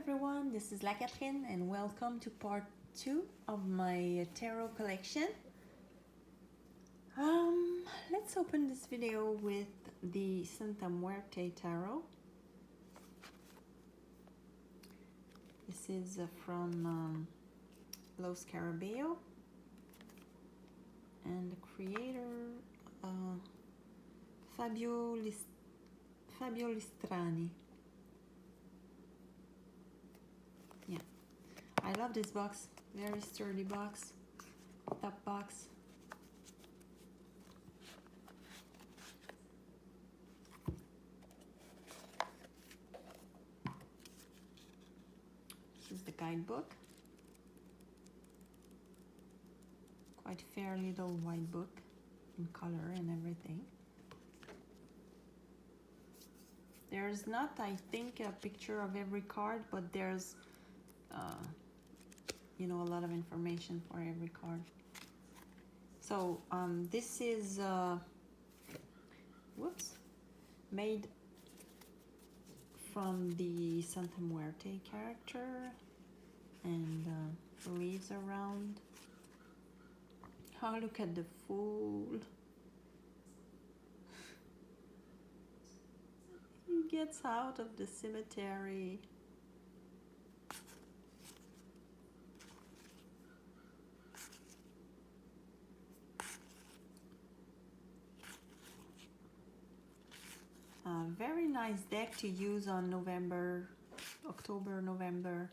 everyone, this is La Catherine and welcome to part 2 of my tarot collection. Let's open this video with the Santa Muerte Tarot. This is from Los Carabeo and the creator Fabio Listrani. Yeah, I love this box, very sturdy box, top box. This is the guidebook, quite fair little white book in color and everything. There's not, I think, a picture of every card, but there's a lot of information for every card. So this is made from the Santa Muerte character and leaves around. Oh, look at the Fool. He gets out of the cemetery. Very nice deck to use on October, November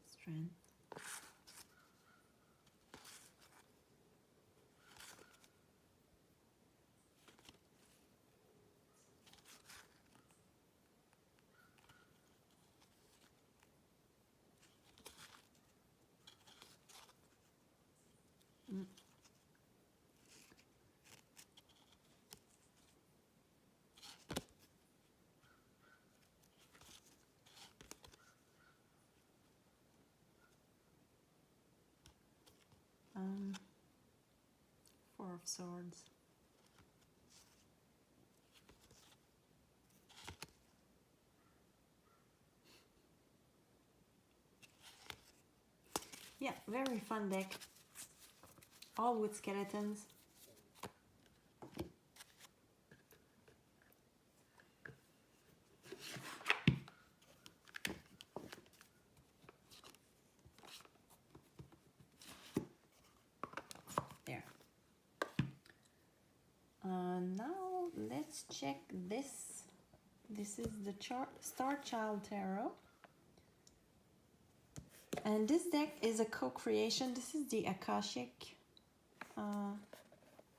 strength. Four of Swords. Yeah, very fun deck. All with skeletons. There. Now let's check this. This is the Star Child Tarot. And this deck is a co-creation. This is the Akashic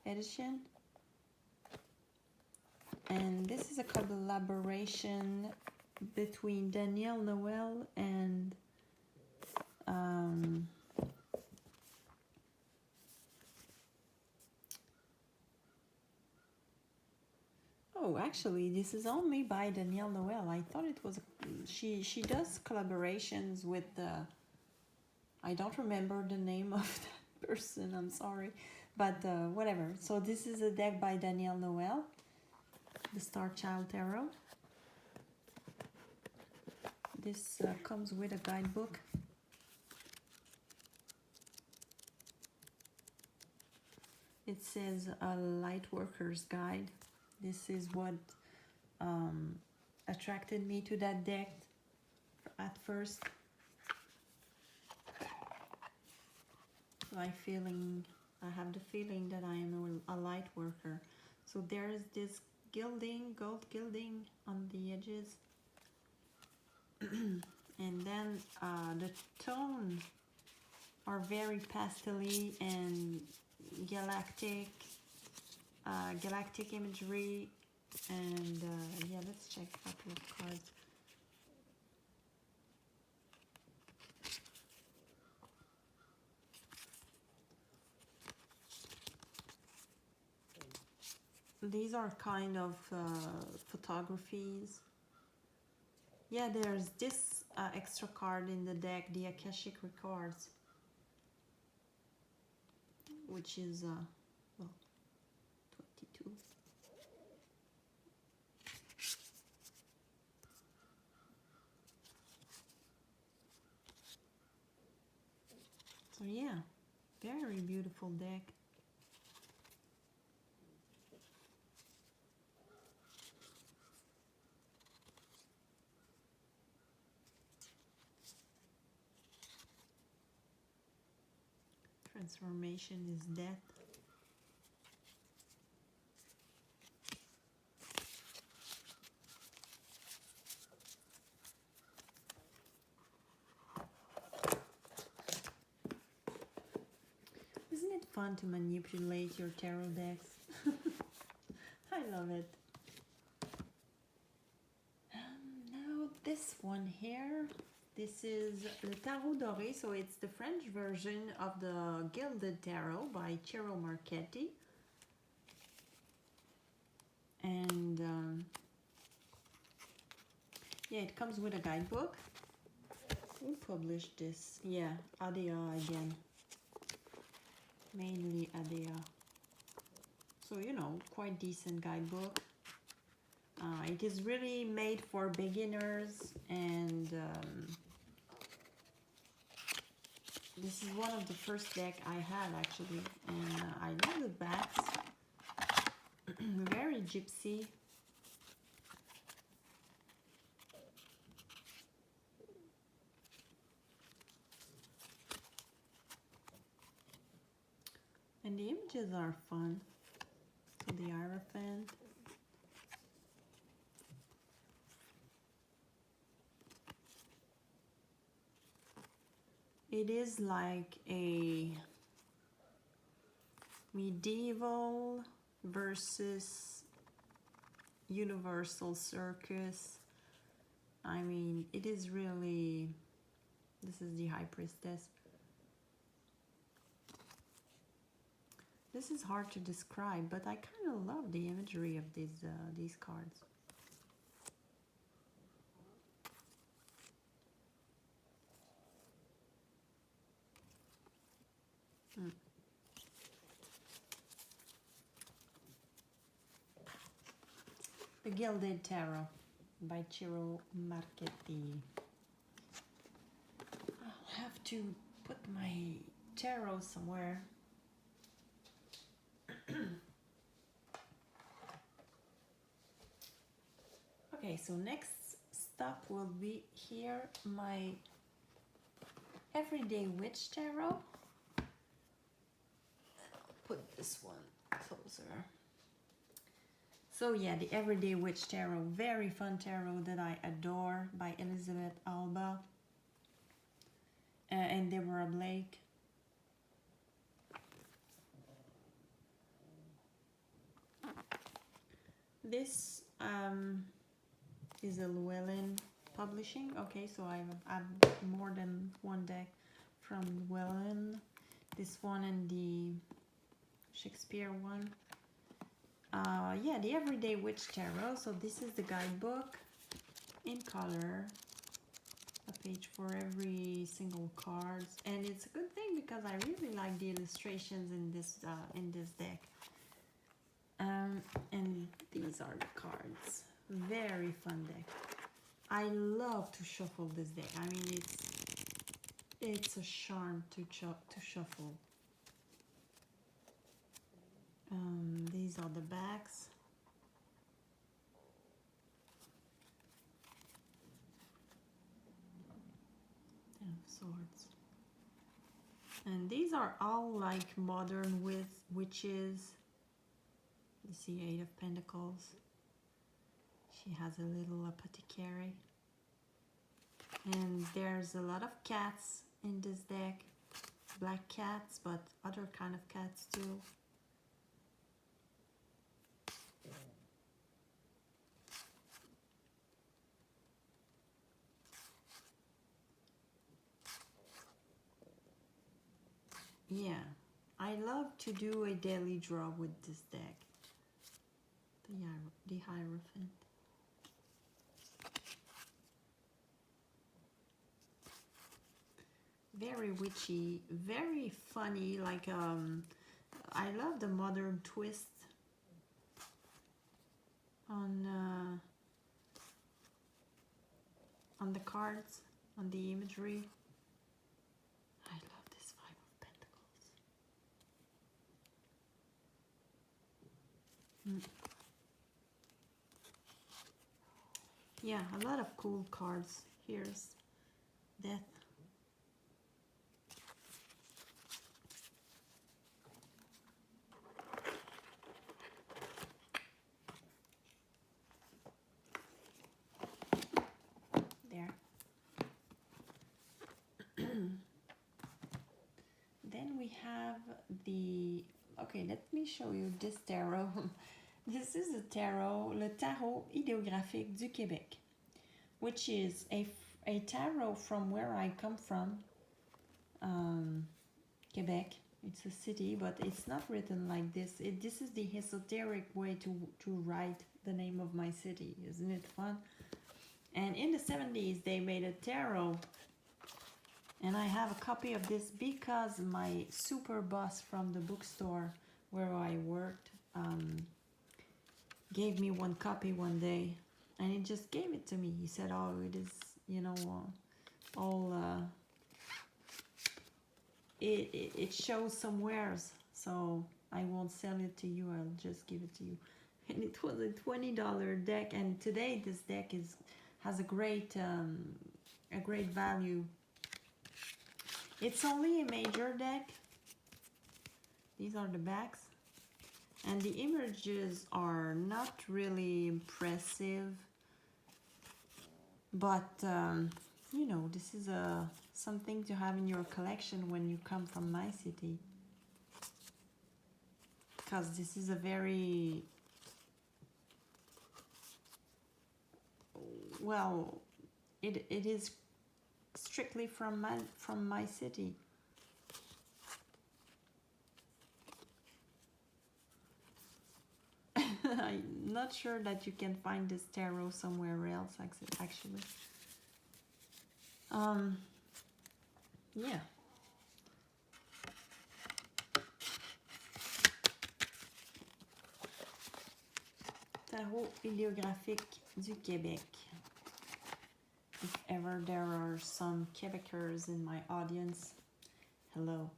edition. And this is a collaboration between Danielle Noel and oh, actually, this is only by Danielle Noel. I thought it was she does collaborations with I don't remember the name of that person. I'm sorry, but whatever. So this is a deck by Danielle Noel, the Star Child Tarot. This comes with a guidebook. It says a light worker's guide. This is what attracted me to that deck at first. I have the feeling that I am a light worker. So there's this gold gilding on the edges. And then the tones are very pastel-y and galactic imagery. And yeah, let's check a couple of cards. These are kind of photographies. Yeah, there's this extra card in the deck, the Akashic Records, which is, well, 22. So yeah, very beautiful deck. Transformation is death. Isn't it fun to manipulate your tarot decks? I love it. Now this one here, this is Le Tarot Doré, so it's the French version of the Gilded Tarot by Char. And yeah, it comes with a guidebook. Who published this? Yeah, Adea again. Mainly Adea. So, you know, quite decent guidebook. It is really made for beginners, and this is one of the first deck I had actually, and I love the backs. Very gypsy. And the images are fun. So the Hierophant. It is like a medieval versus universal circus. I mean, it is really, this is the High Priestess. This is hard to describe, but I kind of love the imagery of these cards. The Gilded Tarot by Char. I'll have to put my tarot somewhere. Okay, so next stop will be here, my Everyday Witch Tarot. Put this one closer. So yeah, the Everyday Witch Tarot, very fun tarot that I adore, by Elizabeth Alba and Deborah Blake. This is a Llewellyn publishing. Okay, so I have more than one deck from Llewellyn. This one and the Shakespeare one. Yeah, the Everyday Witch Tarot. So this is the guidebook in color, a page for every single card, and it's a good thing because I really like the illustrations in this deck. And these are the cards. Very fun deck. I love to shuffle this deck. I mean, it's a charm to shuffle. These are the backs. Ten of Swords. And these are all like modern witches. You see Eight of Pentacles. She has a little apothecary. And there's a lot of cats in this deck. Black cats, but other kind of cats too. Yeah, I love to do a daily draw with this deck. The Hierophant. Very witchy, very funny, like I love the modern twist on the cards, on the imagery. I love this vibe of Yeah, a lot of cool cards. Here's Death. There. Then we have the... Okay, let me show you this tarot. This is a tarot, le Tarot idéographique du Québec, which is a tarot from where I come from, Quebec. It's a city, but it's not written like this. This is the esoteric way to write the name of my city. Isn't it fun? And in the 70s, they made a tarot. And I have a copy of this because my super boss from the bookstore where I worked gave me one copy one day. And he just gave it to me. He said, oh, it is, you know, all... It shows some wares, so I won't sell it to you. I'll just give it to you. And it was a $20 deck, and today this deck has a great value. It's only a major deck. These are the backs, and the images are not really impressive, but you know, this is something to have in your collection when you come from my city, because this is a very, well, it is strictly from my city. I'm not sure that you can find this tarot somewhere else, actually. Yeah. Tarot idéographique du Québec. If ever there are some Quebecers in my audience, hello.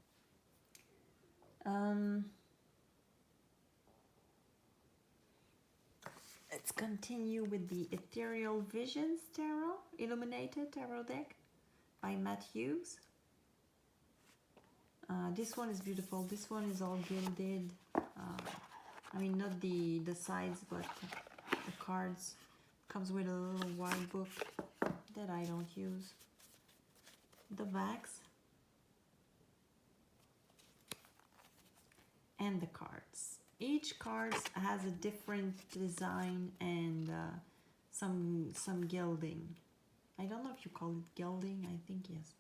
Let's continue with the Ethereal Visions Tarot, Illuminated Tarot deck by Matthews. This one is beautiful. This one is all gilded. I mean, not the sides, but the cards. Comes with a little white book that I don't use. The backs. And the cards. Each card has a different design and some gilding. I don't know if you call it gilding. I think yes.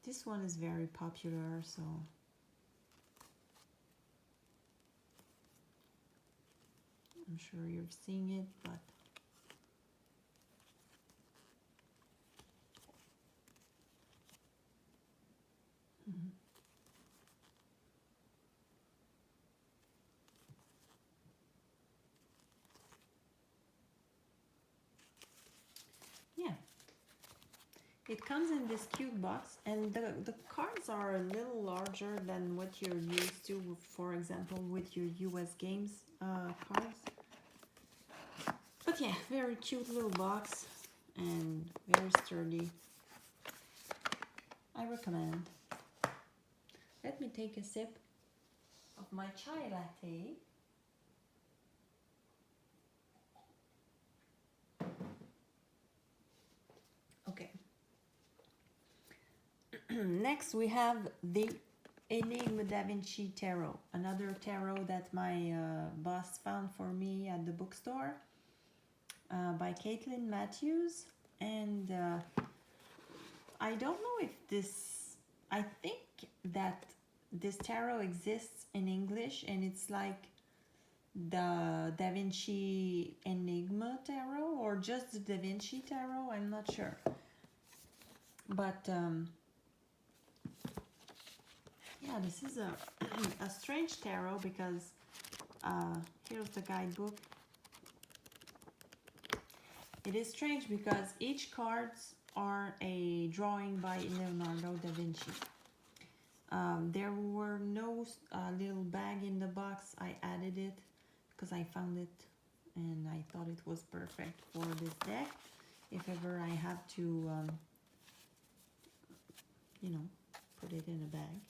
This one is very popular, so I'm sure you're seeing it, but yeah. It comes in this cute box, and the cards are a little larger than what you're used to, for example, with your US games cards. But yeah, very cute little box and very sturdy. I recommend. Let me take a sip of my chai latte. Okay. Next we have the Enigma davinci Tarot, another tarot that my boss found for me at the bookstore by Caitlin Matthews. And I don't know if this, I think that this tarot exists in English, and it's like the Da Vinci Enigma Tarot or just the Da Vinci Tarot, I'm not sure. But yeah, this is a strange tarot because here's the guidebook. It is strange because each cards are a drawing by Leonardo da Vinci. There were no little bag in the box. I added it because I found it and I thought it was perfect for this deck. If ever I have to, you know, put it in a bag.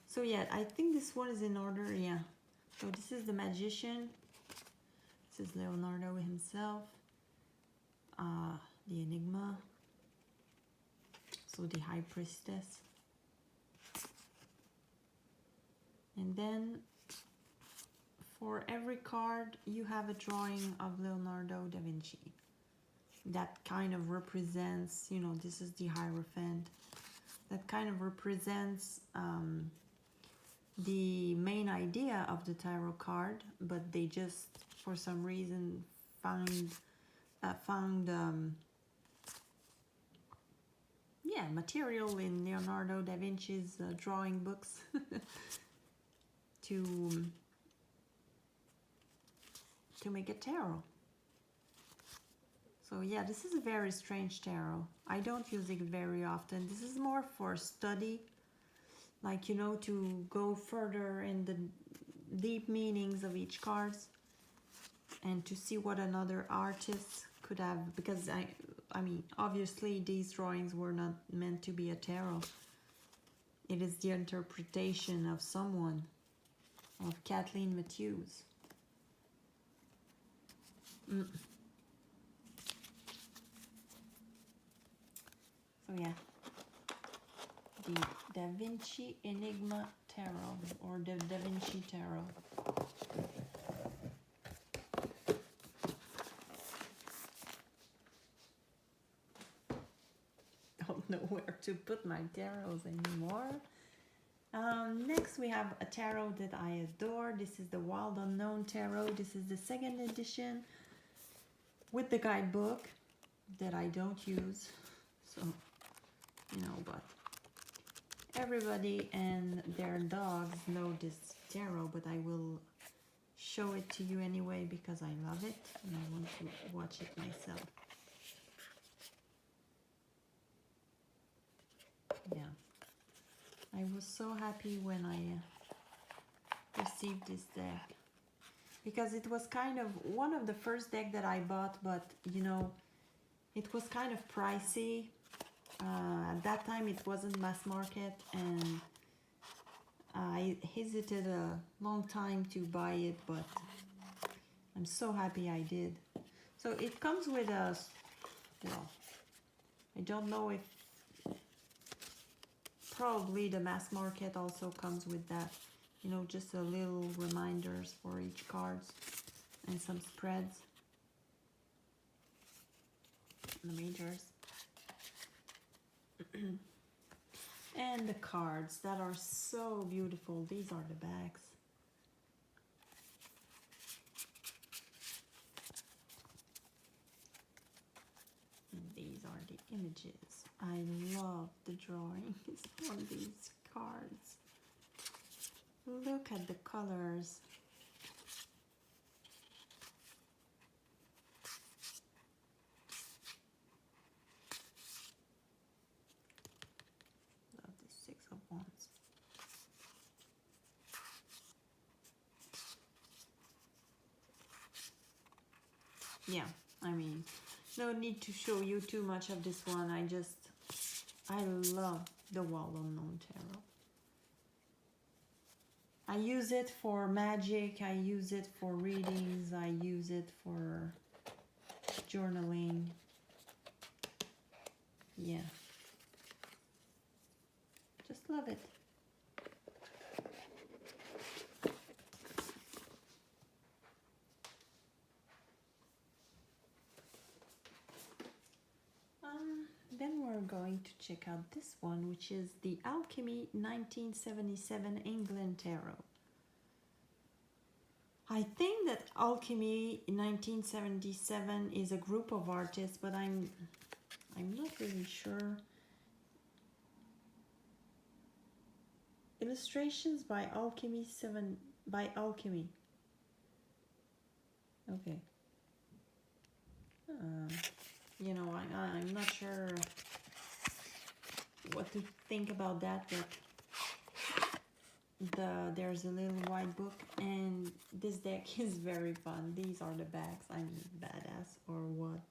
So yeah, I think this one is in order, yeah. So this is the Magician. This is Leonardo himself. The Enigma. So the High Priestess. And then for every card, you have a drawing of Leonardo da Vinci. That kind of represents, you know, this is the Hierophant. That kind of represents the main idea of the tarot card, but they just, for some reason, found material in Leonardo da Vinci's drawing books to make a tarot. So yeah, this is a very strange tarot. I don't use it very often. This is more for study, like, you know, to go further in the deep meanings of each cards and to see what another artist could have, because I mean, obviously these drawings were not meant to be a tarot. It is the interpretation of someone, of Kathleen Matthews. So yeah, the Da Vinci Enigma Tarot, or the Da Vinci Tarot. Don't know where to put my tarots anymore. Next we have a tarot that I adore. This is the Wild Unknown Tarot. This is the 2nd edition with the guidebook that I don't use. So, you know, but everybody and their dogs know this tarot, but I will show it to you anyway because I love it and I want to watch it myself. Yeah, I was so happy when I received this deck, because it was kind of one of the first deck that I bought, but you know, it was kind of pricey. At that time it wasn't mass market, and I hesitated a long time to buy it, but I'm so happy I did. So it comes with a, well, I don't know if, probably the mass market also comes with that, you know, just a little reminders for each cards and some spreads, the majors. And the cards that are so beautiful. These are the backs. And these are the images. I love the drawings on these cards. Look at the colors. Love the 6 of Wands. Yeah, I mean, no need to show you too much of this one. I love the Wild Unknown Tarot. I use it for magic, I use it for readings, I use it for journaling. Yeah. Just love it. Then we're going to check out this one, which is the Alchemy 1977 England Tarot. I think that Alchemy 1977 is a group of artists, but I'm not really sure. Illustrations by Alchemy Alchemy. Okay. You know, I'm not sure what to think about that, but there's a little white book, and this deck is very fun. These are the bags. I mean, badass or what?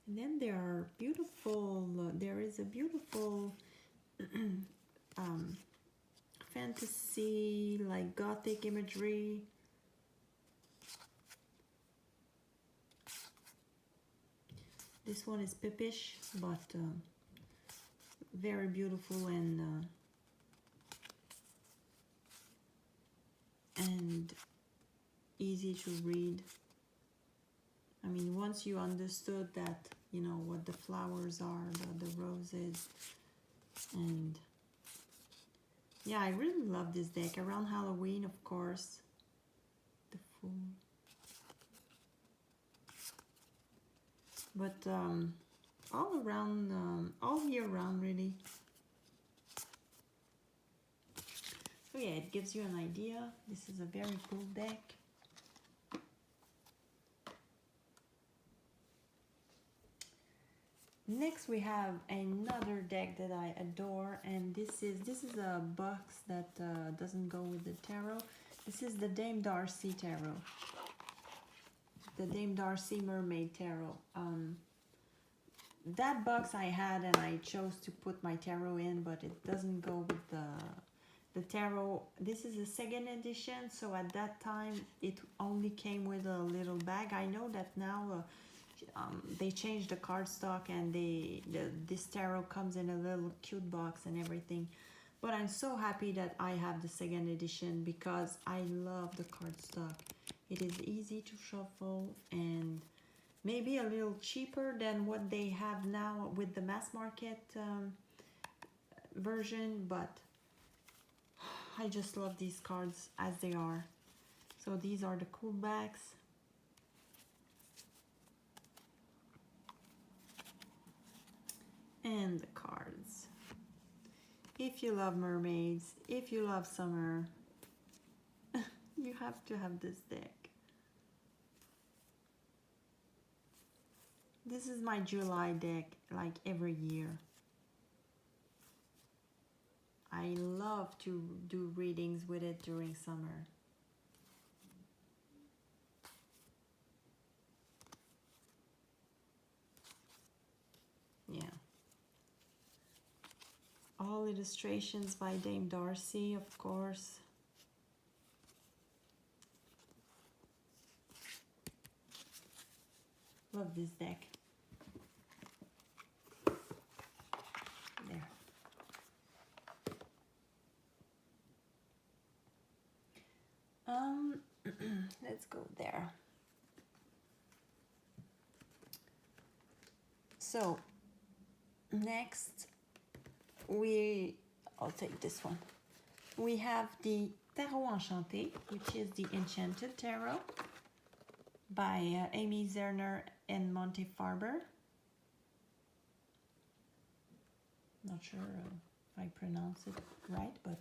And then there are beautiful. There is a beautiful fantasy, like gothic imagery. This one is pippish, but very beautiful and easy to read. I mean, once you understood that, you know, what the flowers are, the roses, and yeah, I really love this deck. Around Halloween, of course, the Fool. But all around, all year round, really. So yeah, it gives you an idea. This is a very cool deck. Next we have another deck that I adore, and this is a box that doesn't go with the tarot. This is the Dame Darcy Tarot. The Dame Darcy Mermaid Tarot. That box I had and I chose to put my tarot in, but it doesn't go with the tarot. This is a second edition, so at that time it only came with a little bag. I know that now they changed the cardstock, and this tarot comes in a little cute box and everything. But I'm so happy that I have the second edition because I love the cardstock. It is easy to shuffle and maybe a little cheaper than what they have now with the mass market version, but I just love these cards as they are. So these are the cool backs. And the cards. If you love mermaids, if you love summer, you have to have this deck. This is my July deck, like every year. I love to do readings with it during summer. Yeah. All illustrations by Dame Darcy, of course. Love this deck. There. Let's go there. So, next I'll take this one. We have the Tarot Enchanté, which is the Enchanted Tarot by Amy Zerner and Monte Farber. Not sure if I pronounce it right, but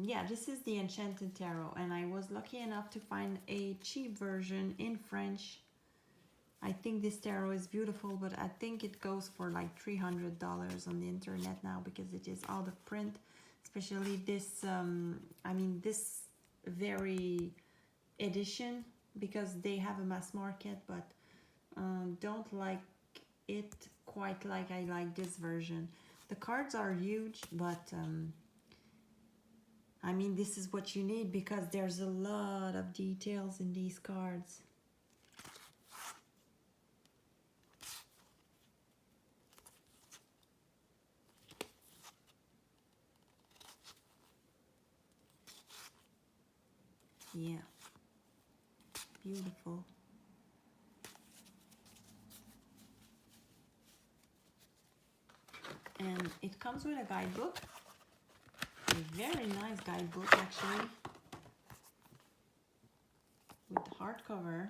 yeah, this is the Enchanted Tarot, and I was lucky enough to find a cheap version in French. I think this tarot is beautiful, but I think it goes for like $300 on the internet now because it is out of print, especially this, I mean, this very edition, because they have a mass market, but don't like it quite like I like this version. The cards are huge, but I mean, this is what you need because there's a lot of details in these cards. Yeah, beautiful. And it comes with a guidebook, a very nice guidebook actually, with the hardcover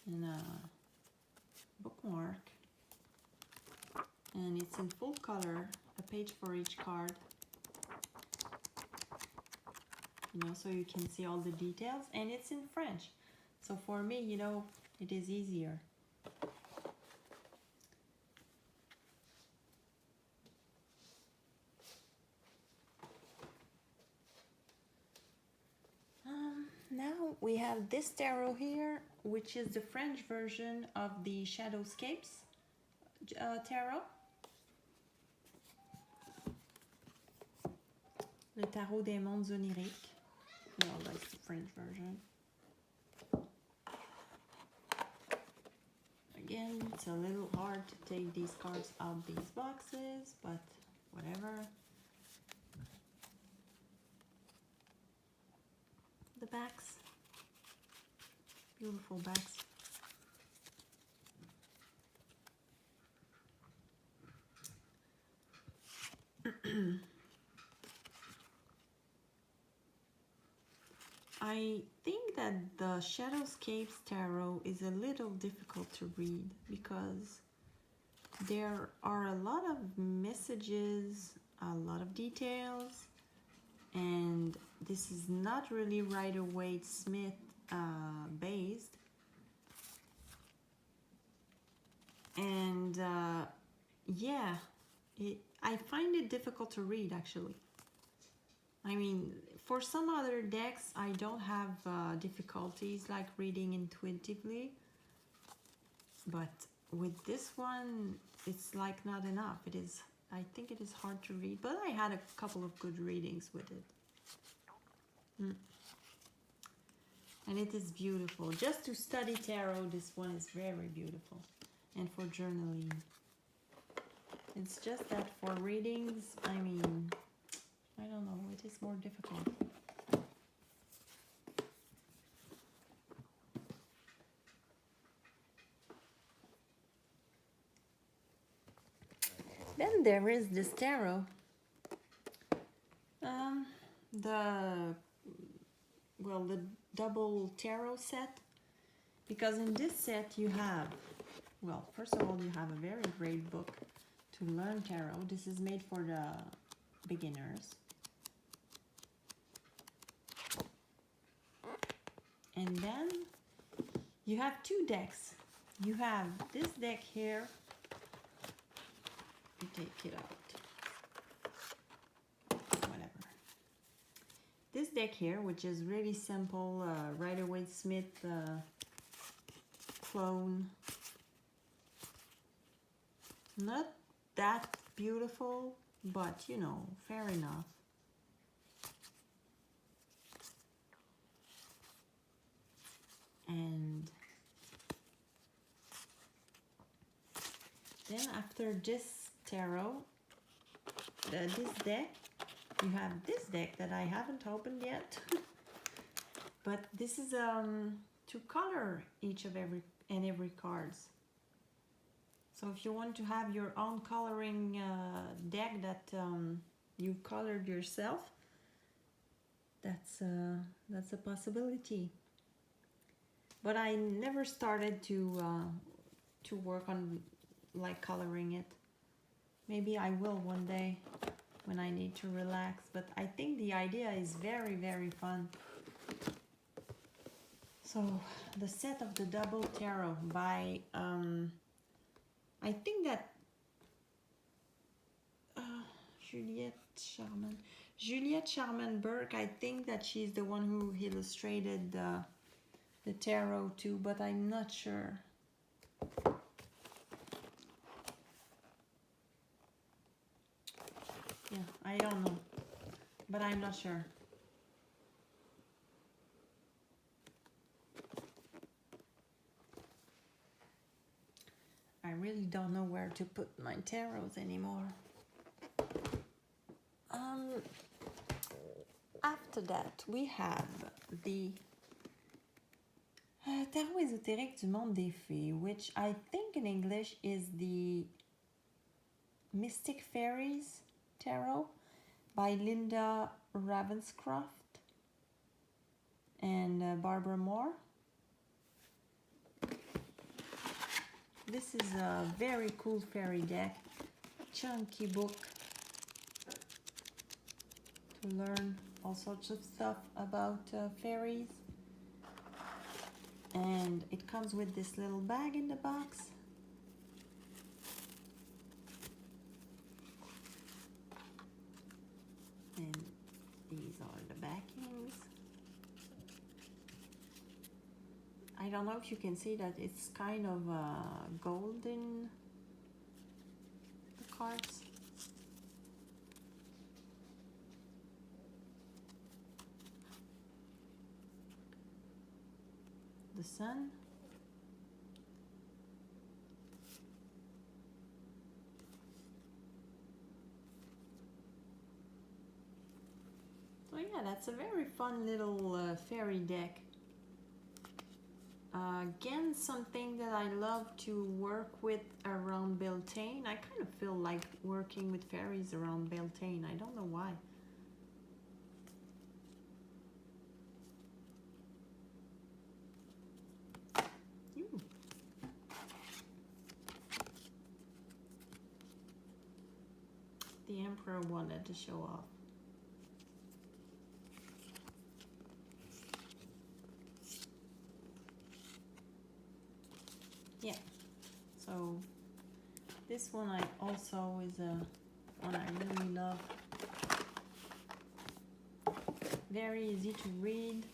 and a bookmark, and it's in full color, a page for each card, you know, so you can see all the details, and it's in French, so for me, you know, it is easier. we have this tarot here, which is the French version of the Shadowscapes tarot. Le tarot des mondes oniriques. Well, that's the French version. Again, it's a little hard to take these cards out of these boxes, but whatever. The backs. Beautiful backs. I think that the Shadowscapes tarot is a little difficult to read because there are a lot of messages, a lot of details, and this is not really Rider-Waite-Smith based. And yeah, I find it difficult to read actually. I mean, for some other decks, I don't have difficulties like reading intuitively, but with this one, it's like not enough. It is, I think it is hard to read, but I had a couple of good readings with it. And it is beautiful. Just to study tarot, this one is very beautiful. And for journaling. It's just that for readings, I mean, I don't know, it is more difficult. Then there is this tarot. The double tarot set. Because in this set you have, well, first of all, you have a very great book to learn tarot. This is made for the beginners. And then you have two decks. You have this deck here. You take it out. Whatever. This deck here, which is really simple, Rider-Waite-Smith clone. Not that beautiful, but you know, fair enough. And then after this tarot, this deck, you have this deck that I haven't opened yet. But this is to color each of every cards. So if you want to have your own coloring deck that you've colored yourself, that's a possibility. But I never started to work on like coloring it. Maybe I will one day when I need to relax. But I think the idea is very, very fun. So the set of the double tarot by I think that Juliette Charman-Burke, I think that she's the one who illustrated the tarot too, but I'm not sure. Yeah, I don't know, but I'm not sure. I really don't know where to put my tarots anymore. After that, we have the Tarot ésotérique du monde des fées, which I think in English is the Mystic Fairies Tarot by Linda Ravenscroft and Barbara Moore. This is a very cool fairy deck, chunky book to learn all sorts of stuff about fairies. And it comes with this little bag in the box. And these are the backings. don't know if you can see that it's kind of golden, the cards. The sun. So yeah, that's a very fun little fairy deck. Again, something that I love to work with around Beltane. I kind of feel like working with fairies around Beltane. I don't know why. Ooh. The Emperor wanted to show off. Yeah, so this one I also is a one I really love. Very easy to read,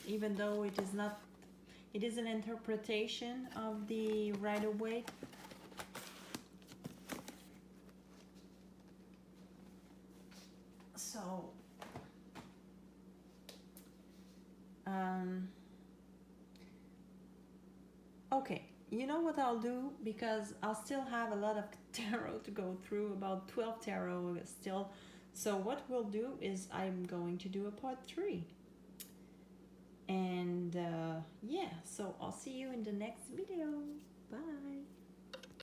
even though it is not, it is an interpretation of the Rider-Waite. So okay, you know what I'll do, because I'll still have a lot of tarot to go through, about 12 tarot still. So what we'll do is I'm going to do a part 3. And yeah, so I'll see you in the next video. Bye.